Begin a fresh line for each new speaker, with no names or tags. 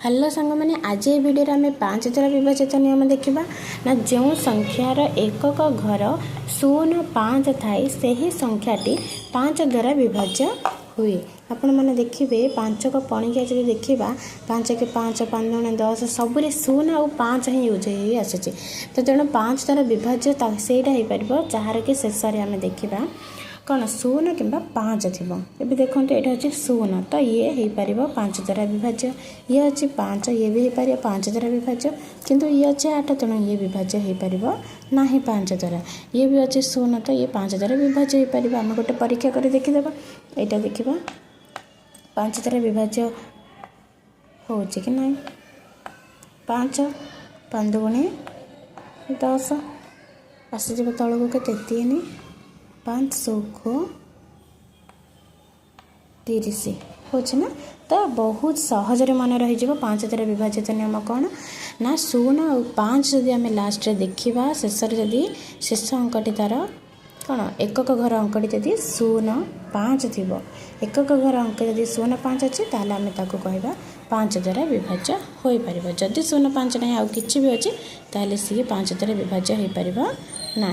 Hello सांग मैंने आज ये वीडियो आम 5 द्वारा विभाजित नियम देखा ना जो संख्यार एकक घर 0 5 थाए से ही संख्याटी 5 द्वारा विभाज्य हुए। आपण मैंने देखिए 5 को पणिका जब देखा 5 के 5 5 दूनी 10 सबुरी 0 और 5 ही यूज हो आसूँ। तो तेणु 5 द्वारा विभाज्य से जार कि शेष आम देखा कौन 0 कि 5 थी। ये देखो ये हूँ 0 तो ये हो पार 5 द्वारा विभाज्य, ये अच्छी 5 ये भी हो पार 5 द्वारा विभाज्य, किंतु ये अच्छे 8 तेणु ये विभाज्य हो पार ना 5 द्वारा। ये भी अच्छे 0 तो ये 5 द्वारा विभाज्य हो पार। आम गोटे परीक्षा कर देखीदे यहाँ देखा 5 द्वारा विभाज्य हो कि ना 5 5 दूनी 10 आसीज तौक के 3 500 को 30 होना। तो बहुत सहजरे मन रही 5 द्वारा विभाजित नियम कौन ना 0 और 5 जदि आम लास्ट देखा शेष जदि शेष अंकटी तार कौन एकक घर अंकटी जदि 0 5 थी, एकक घर अंक जदि 0 5 अच्छे ताल आम कह 5 द्वारा विभाज्य हो पार। जदि 0 5 ना आउ कि भी अच्छे ताल सी 5 द्वारा विभाज्य हो पार ना।